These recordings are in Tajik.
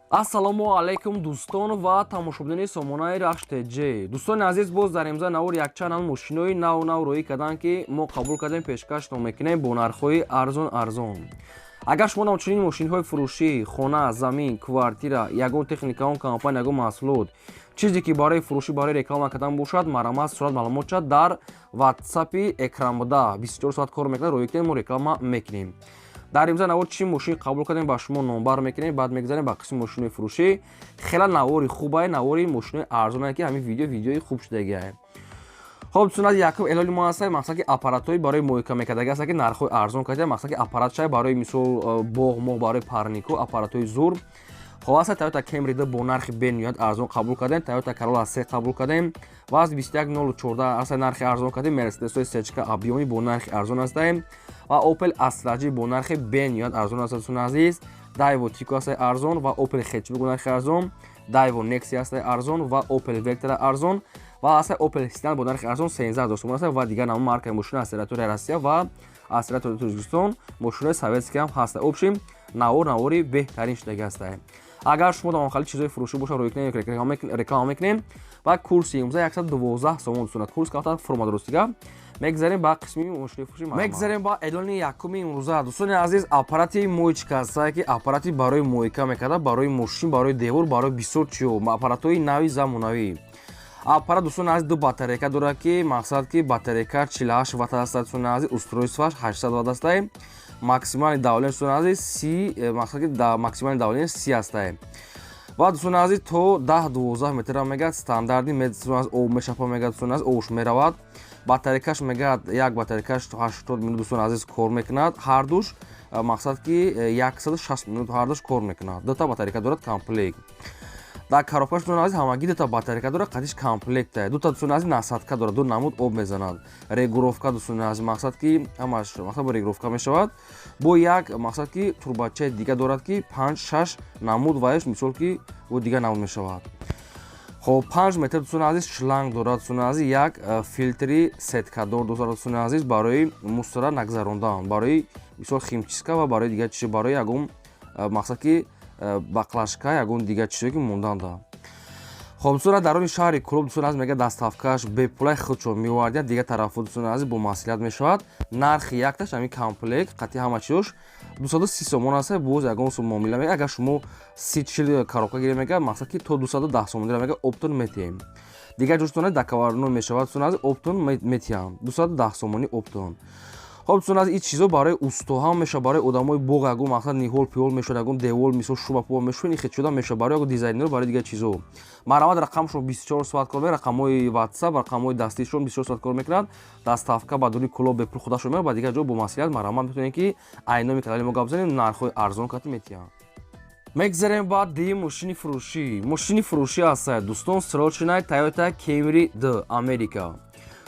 ассалому алайкум дӯстон ва тамошобини сомонаи рахштеҷ. Дӯстони азиз, боз дар имза навор якчанд мошинои нав роӣ карданд, ки мо қабул кардем пешкашно мекунем бо нархҳои арзон. Агар шумо нам чунин мошинҳои фурӯшӣ, хона, замин, квартира, ягон техникаон компания, ягон маҳсулот, чизе ки барои фурӯшӣ, барои реклама кардан бошад, марамат сурат маълумот шад дар ватсапи экранбуда 24 соат кор мекунад, роӣ кунед, мо реклама мекунем. дар имза навор чӣ мошин қабул кардем ба шумо номбар мекунем, баъд мегзарем ба қисми мошинои фурӯшӣ. хела навори хубае, навори мошинои арзоне, ки ҳамин видеои хуб шудагиае. хоб дӯстон, аз якум эълони мо ҳастад, мақсад ки аппаратҳои барои муҳокима кардаги ҳастад, ки нархҳои арзон кардем, мақсад ки аппарат шай барои мисол боғ моҳ, барои парнику, аппаратҳои зур. хоб аста Toyota Camry 2 бо нархи бениҳоят арзон қабул кардем, Toyota Corolla 3 қабул кардем, ва аз 21014 аста нархи арзон кардем, Mercedes-ои сечка абёми бо нархи арзон ҳастаем, ва Opel Astra бо нархи бениҳоят арзон ҳастад. дӯстон азиз, Daewoo Tico ҳастаи арзон, ва Opel Hatchback бо нархи арзон, Daewoo Nexia ҳастаи арзон, ва Opel Vectra арзон, ва ҳастаи Opel Sedan бо нархи арзон 13000 сомон ҳастад, ва дигар намо маркаи мошина аз территорияи Россия ва аз территорияи Тоҷикистон мошинаи советский ҳам ҳаста. обшим навори беҳтарин шудаги ҳастаи. агар шумо дар хали чизои фурӯшӣ боша, роӣ кунем, реклама мекунем, ва курси имза 112 сомон дӯстон. курс кафта форма дурустига. мегзарем ба қисми мошини фурӯшӣ, мегзарем ба эълони якуми имрӯза. дӯстони азиз, аппарати моечка ҳастае, ки аппарати барои моека мекарда, барои мошин, барои девор, барои бисёр чиё, аппаратҳои нави замонавӣ. аппарат дӯстони азиз ду батарейка дорад, ки мақсад ки батарейка 48 ватт ҳастад. дӯстони азиз, устройствоаш 800 ватт ҳастае. максимали давления дӯстони азиз 30, мақсад ки максимали давления 30 ҳастае. ва дӯстони азиз, то 10-12 метр мегӯяд, стандарди об мешапа мегӯяд, дӯстони азиз, обш меравад. батарейкаш мегӯяд, як батарейкаш 80 минут дӯстони азиз кор мекунад, ҳардуш, мақсад ки 160 минут ҳардуш кор мекунад. дута батарейка дорад комплект. дар коробкаш дӯстони азиз ҳамагӣ дута батарейка дорад, қадиш комплектае. дута дӯстони азиз насадка дорад, ду намуд об мезанад. регулировка дӯстони азиз, мақсад ки ҳамаш мақсад бо регулировка мешавад. бо як мақсад ки турбачаи дига дорад, ки 5-6 намуд ваеш мисол ки бо дига намуд мешавад. хоб 5 метр дӯстони азиз шланг дорад. дӯстони азиз, як филтри сеткадор дорад, дӯстони азиз, барои мусора нагзарондан, барои мисол химчистка ва барои дигар чиз, барои ягон мақсад ки баклашка, ягон дигар чизое ки монданда. хоб дӯстон, дарони шаҳри Кӯлоб дӯстони азиз мега даставкаш бепулаи худшо мевардияд, дигар тарафо дӯстони азиз бо маслиҳат мешавад. нархи якташ ҳамин комплект қати ҳама чизош 230 сомон аст. боз ягон сум муомила мега. агар шумо 30-40 коробка гирем мега, мақсад ки то 210 сомон дира мега, оптон метиҳем. дигар ҷоштон дакаварно мешавад, дӯстони азиз, оптон метиҳам 210 сомони оптон. хоб дӯстон азиз, ин чизо барои усто ҳам мешавад, барои одамои боғ ягон мақсад ниҳол пиҳол мешавад, ягон девол мисол шуба пуба мешавад, ин хечуда мешавад, барои ягон дизайнер, барои дигар чизо. марамат рақамшон 24 соат кор мекунад, рақамҳои WhatsApp, рақамҳои дастишон 24 соат кор мекунад. даставка ба дуни Кӯлоб бепул худашон меорад, ба дигар ҷо бо маслиҳат марамат метавонем, ки айноми канали мо гап бизанем, нархҳои арзон кати метиҳам. мегзарем ба ди мошини фурӯшӣ. мошини фурӯшӣ ҳастае дӯстон, срочнаи Toyota Camry 2 Америка.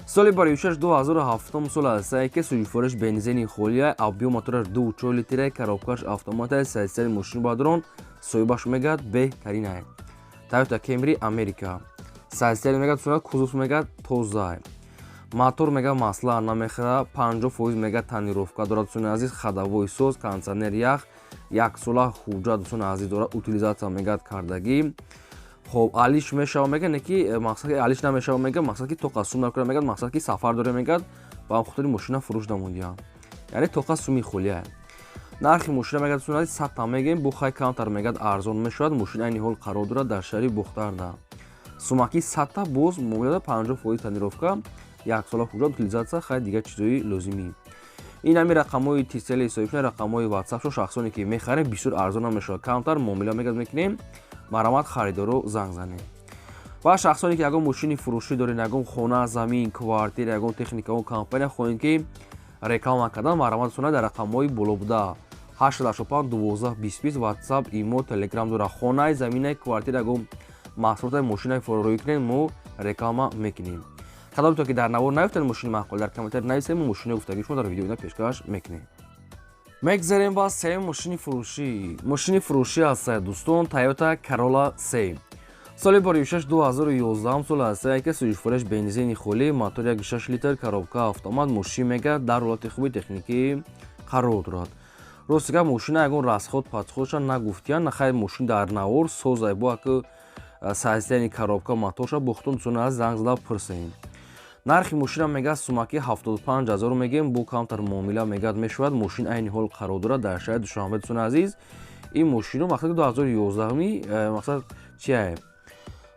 соли барои 2007 сол ҳастае, ки суҷфориш бензини холия, объем мотораш 2.4 литре, коробкаш автоматае, сайсияри мошини бадрон, соҳибаш мегӯяд беҳтаринае. Toyota Camry Америка. сайсияри мегӯяд дӯстон, кузов мегӯяд тозае. мотор мегӯяд масла намехӯрад, 50% мегӯяд тонировка дорад, дӯстони азиз, ходовой соз, кондитсионер ях, 1 сола ҳуҷҷат дӯстони азиз дорад, утилизатсия мегӯяд кардагӣ. хоб алиш мешава мега, не ки мақсад ки алиш намешава мега, мақсад ки тоқа сум накура мега, мақсад ки сафар доре мега, ба хотири мошина фурӯш намудиям. яъне тоқа суми холия. нархи мошина мега дӯстон азиз 100 та мегем, бо хай каунтар мегад арзон мешавад. мошина айни ҳол қарор дорад дар шаҳри Бухтарда. сумаки 100 та боз мовида 50% тонировка, 1 сола ҳуҷҷат, утилизатсия, хай дигар чизои лозимӣ. ин ҳами рақамҳои тисели ҳисобшунаи рақамҳои WhatsApp шо шахсоне ки мехарем бисёр арзон намешавад. каунтар муомила мегад мекунем, марамат харидоро занг занем. ва шахсоне ки ягон мошини фурӯшӣ доред, ягон хона, замин, квартира, ягон техникаон компания хоҳед ки реклама кардан, марамат дӯстон дар рақамҳои боло буда 885 12 20 WhatsApp, имо, Telegram дора. хонаи, заминаи, квартира, ягон маҳсулоти мошинаи фурӯшӣ кунем, мо реклама мекунем. кадом то ки дар навор наёфтед мошини маъқул, дар комментар нависем, мо мошини гуфтагии шумо дар видеои пешкаш мекунем. мегзарем ба сеюм мошини фурӯшӣ. мошини фурӯшӣ ҳастае дӯстон, Toyota Corolla 3. соли барои 2011 сол ҳастае, ки суҷфориш бензини холӣ, мотор 1.6 литр, коробка автомат, мошин мега дар ҳолати хуби техникӣ қарор дорад. ростига мошина ягон расход патсходша нагуфтиян нахай мошин дар навор созай бо аку сайзияни коробка моторша бухтун цуна аз занг зада пурсем. нархи мошина мегӯяд сумаки 75000 мегӯем бо камтар муомила мегӯяд мешавад. мошин айни ҳол қарор дорад дар шаҳри Душанбе дӯстони азиз. ин мошино мақсади 2011 мақсад чие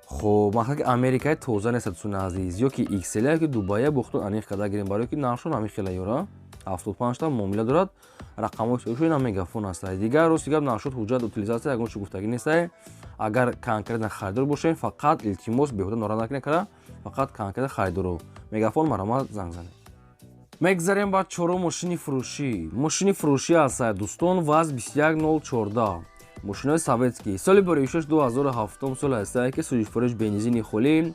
хоб мақсад америкаи тоза нест дӯстони азиз ё ки XL ё ки Дубай бухтун аниқ када гирем барои ки нархшон ами хела ёра 75 та муомила дорад рақамҳои соҳишон ин мегафон аст. Дигар рости гап нашуд ҳуҷҷат утилизатсия ягон чӣ гуфтагӣ нест. агар конкретна харидор бошем фақат илтимос беҳуда норад накунед кара фақат конкретна харидоро мегафон маромад занг занед. мегзарем ба чорум мошини фурӯшӣ. мошини фурӯшӣ аст дӯстон ВАЗ 21014 мошинои советский соли бори 6 2007 сол аст ки сӯзишфурӯш бензини холӣ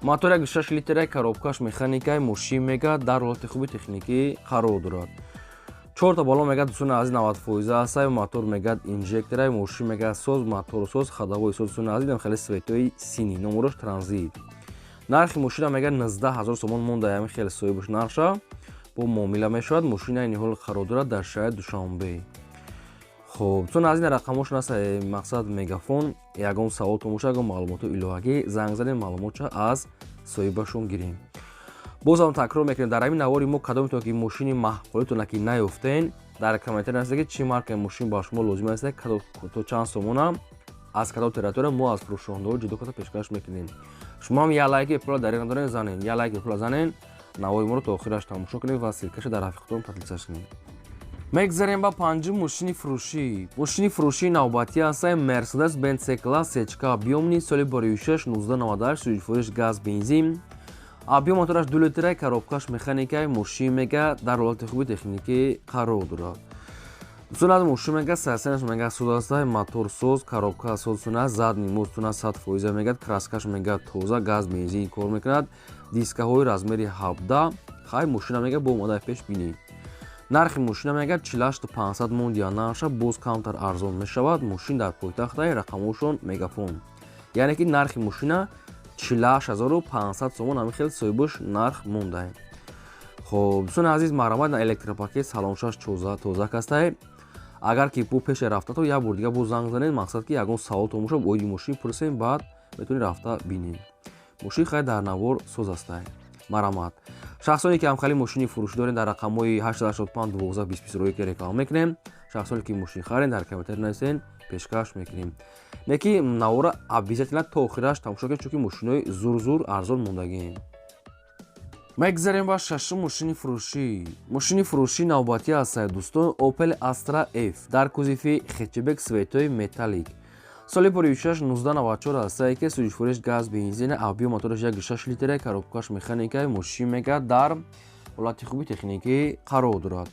мотор 6 литраи коробкаш механикаи мошин мега дар ҳолати хуби техникӣ қарор дорад. 4 та балон мега дӯстони азиз 90% аст мотор мега инжектораи мошин мега соз моторсоз хадавои соз дӯстони азиз ам хеле светои сини номерош транзит. нархи мошина мега 19000 сомон монда ями хеле соҳибаш нарша бо муомила мешавад. мошина айни ҳол қарор дорад дар шаҳри Душанбе. хоб чун аз ин рақамошон аст мақсад мегафон ягон савол томоша ягон маълумоти иловагӣ занг занем маълумотша аз соҳибашон гирем. бозам такрор мекунем дар ҳамин навори мо кадометон ки мошини маҳқулитона ки наёфтен дар комментар нависед ки чӣ маркаи мошин ба шумо лозим аст то чанд сомона аз кадом территория мо аз фурӯшондаҳо ҷудо карда пешкаш мекунем. шумо ҳам я лайки пула дар ин дорен занен я лайки пула занен навори моро то охираш тамошо кунед ва силкаша дар рафиқотон подписаш кунед. мегзарем ба панҷум мошини фурӯшӣ. мошини фурӯшии навбатӣ аст Mercedes Benz C-Class HK объёмни соли бори 6 1998 сӯзишфурӯш газ бензин объём мотораш 2 литраи коробкаш механикаи мошин мега дар ҳолати хуби техникӣ қарор дорад. дӯстон аз мошин мега сайсенаш мега соз аст мотор соз коробка соз сунас задни мост сунас 100% мегад краскаш мега тоза газ бензин кор мекунад дискаҳои размери 17 хай мошина мега бо омодаи пеш бинед. нархи мошина мега 48500 монда нарша боз камтар арзон мешавад. мошин дар пойтахтаи рақамошон мегафон яъне ки нархи мошина 48500 сомон ами хел соҳибаш нарх монда. хоб дӯстони азиз маромад на электропакет салоншаш тоза кастай агар ки пӯ пеше рафта то як бор дига боз занг занед мақсад ки ягон савол томоша бо оиди мошин пурсем баъд метавонед рафта бинед. мошин хай дар навор соз астай маромад. шахсоне ки ҳамхали мошини фурӯшӣ дорен дар рақамҳои 885 12 20 ки реклама мекунем. шахсоне ки мошин харен дар комментар нависен пешкаш мекунем. неки навора обязательно то охираш тамошо кунед чунки мошинои зур арзон мондагием. мегзарем ба шашум мошини фурӯшӣ. мошини фурӯшии навбатӣ аст дӯстон Opel Astra F дар кузифи хетчбек светои металлик соли бори 6 1994 аст ки сӯзишфурӯш газ бензин объём мотораш 1.6 литраи коробкаш механикаи мошин мега дар ҳолати хуби техникӣ қарор дорад.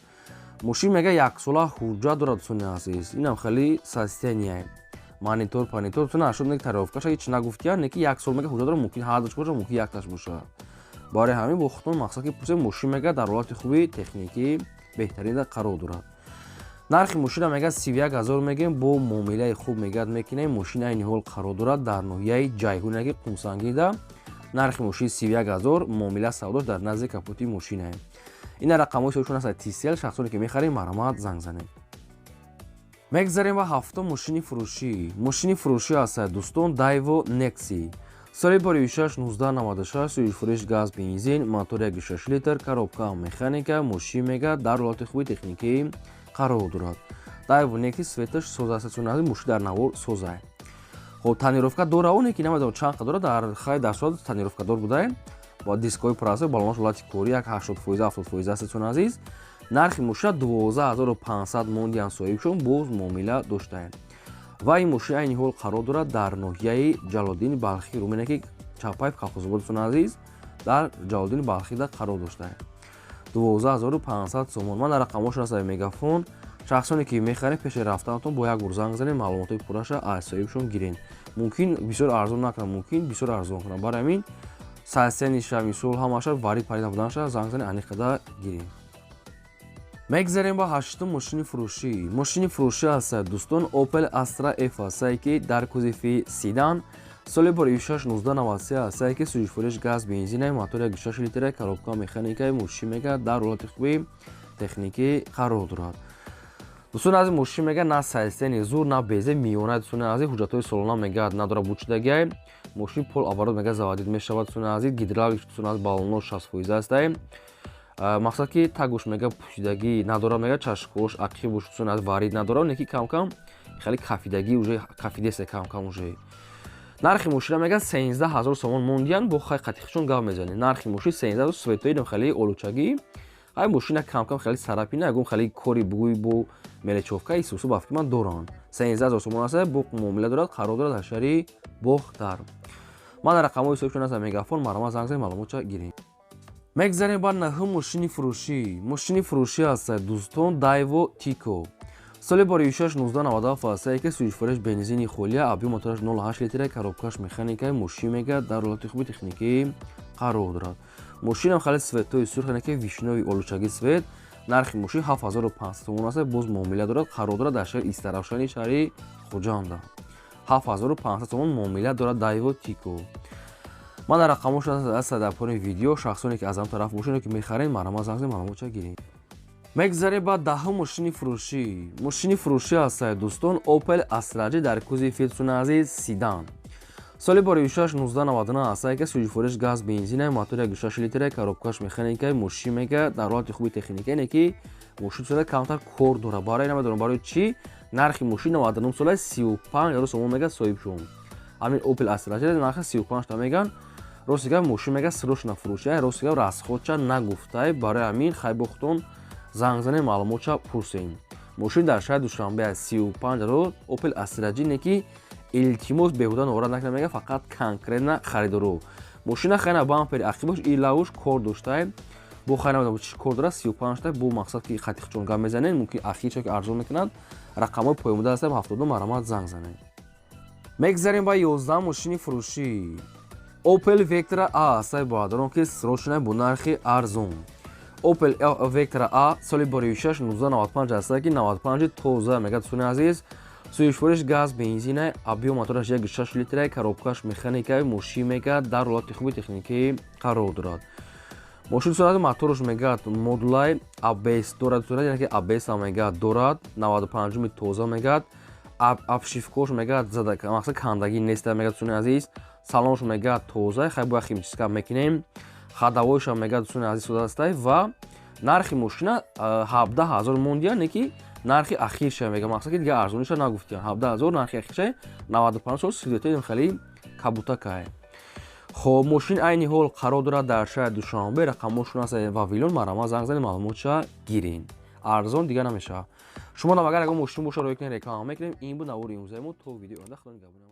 мошин мега яксола ҳуҷҷат дорад дӯстони азиз инам хеле састения монитор панитор ту нашуд неки тарёфкаша ҳеч нагуфтиян неки як сол мега ҳуҷҷат дорад мумкин ҳардуш боша мумкин якташ боша барои ҳамин бо худтон мақсад ки пурсем мошин мега дар ҳолати хуби техникӣ беҳтарида қарор дорад. нархи мошина мега 31000 мегем бо муомилаи хуб мегад мекунем. мошин айни ҳол қарор дорад дар ноҳияи ҷайҳунаки қумсангида. нархи мошин 31000 муомила савдош дар назди капоти мошина. ина рақамҳои соҳишон аст TCL шахсоне ки мехарем маромад занг занед. мегзарем ба ҳафтум мошини фурӯшӣ. мошини фурӯшӣ аст дӯстон Daewoo Nexi соли бори 6 1996 сӯзишфурӯш газ бензин мотор 1.6 литр коробка механика мошин мега дар ҳолати хуби техникӣ қарор дорад. Daewoo Nexi светаш соз аст мошин дар навор соз аст. хоб танировка дора оне ки намедонам чанд қадора дар хай дар сурат танировкадор будае бо дискои прасо балонаш ҳолати кори як 80% 70% аст азиз. нархи мошина 12500 мондиан соҳибшон боз муомила доштаем. ва ин мошин айни ҳол қарор дорад дар ноҳияи Ҷалолиддини Балхи румине ки Чапаев колхозобод дӯстони азиз дар Ҷалолиддини Балхида қарор доштаем. 12500 сомон ман дар рақамошон аст мегафон шахсоне ки мехарем пеши рафтанатон бо як бор занг занем маълумотои пурраша аз соҳибшон гирен. мумкин бисёр арзон накунам мумкин бисёр арзон кунам барои ҳамин сайсениша мисол ҳамаша варид парид буданша занг занем аниқада гирем. мегзарем ба ҳаштум мошини фурӯшӣ. мошини фурӯшӣ аст дӯстон Opel Astra F аст ки дар кузифи седан соли бори 6 1993 аст ки сӯзишфурӯш газ бензин мотор 1.6 литраи коробка механикаи мошин мега дар ҳолати хуби техникӣ қарор дорад. дӯстон азиз мошин мегӯяд на сайстени зур на безе миёна дӯстони азиз ҳуҷҷатҳои солона мегӯяд надорад бучидагиай мошин пол оборот мегӯяд заводид мешавад дӯстони азиз гидравлик дӯстони азиз баллоно 60% астае мақсад ки тагуш мегӯяд пӯшидагӣ надорад мегӯяд чашкош ақи буш дӯстони азиз варид надорад не ки кам-кам хеле кафидагӣ уже кафидесе кам-кам уже нархи мошина мегӯяд 13000 сомон мондиян бо хай қатиқшон гап мезанем нархи мошин 13000 светои дам хеле олучагӣ ай мошина кам-кам хеле сарапина ягон хеле кори бугӯи бо мелечовка исусу бафки ман доранд 13000 сомон аст бо муомила дорад қарор дорад дар шаҳри бохтар ман рақамҳои ҳисобшон аст мегафон марама занг занг маълумота гирем мегзарем ба наҳум мошини фурӯшӣ аст дӯстон Daewoo Tico соли бори 6-1997 аст ки сӯзишвориш бензини холия объем мотораш 0.8 литр коробкаш механика мошин мегӯяд дар ҳолати хуби техникӣ қарор дорад мошинам хеле светои сурхе ки вишнови олучаги свет нархи мошин 7500 сомон аст боз муомила дорад қарор дорад дар шаҳри истаравшани шаҳри хуҷанда 7500 сомон муомила дорад Daewoo Tico ман дар рақамош аст дар пони видео шахсоне ки аз ам тараф бошанд ки мехарен марама занг маълумота гирем мегзарем ба даҳум мошини фурӯшӣ аст дӯстон Opel Astra дар кузови дӯстони азиз седан соли бори 6-1999 аст ки сӯзишвориш газ бензина мотори 1.6 литр коробкаш механика мошин мегӯяд дар ҳолати хуби техникае не ки мошин сола камтар кор дорад барои намедонам барои чӣ нархи мошин 99 сола 35000 сомон мегӯяд соҳибшон ҳамин Opel Astra нархи 35 та мегӯянд рости гап мошин мегӯяд срочно фурӯши рости гап расходча нагуфта барои ҳамин хайбохтон занг занем маълумотча пурсем мошин дар шаҳри душанбе 35000 Opel Astra не ки илтимос беҳуда норад накунад мегӯяд фақат конкретна харидоро мошина хайна бампери ақибош илавуш кор доштае бо хайна чӣ кор дорад 35 та бо мақсад ки қатиқчон гап мезанем мумкин ахирчо ки арзон мекунад рақамҳои поямуда ҳастам 72 марамат занг занем мегзарем ба 11 мошини фурӯшӣ Opel Vectra A аст баҳадорон ки срочно бо нархи арзон Opel Vectra A соли бори 6-1995 аст ки 95 тоза мегӯяд дӯстони азиз сӯзишвориш газ бензина объем мотораш 1.6 литр коробкаш механика мошин мегӯяд дар ҳолати хуби техникӣ қарор дорад мошин дӯстони азиз мотораш мегӯяд модулай ABS дорад дӯстони ки ABS ам мегӯяд дорад 95 тоза мегӯяд обшивкош мегӯяд зада мақсад кандагӣ нест мегӯяд дӯстони азиз салонш мегӯяд тоза хай бо химчистка мекунем ходовойшам мегӯяд дӯстони азиз сода аст ва нархи мошина 17000 мондиян не ки нархи ахирша мегӯям мақсад ки дигар арзониша нагуфтиян 17000 нархи ахирша 95 сол светои хеле кабутакае хоб мошин айни ҳол қарор дорад дар шаҳри душанбе рақамошон аст вавилон марама занг занем маълумотша гирен арзон дигар намешавад шумо нам агар ягон мошин боша роя кунед реклама мекунем ин буд навори имрӯзаи мо то видеои оянда худо нигаҳбон.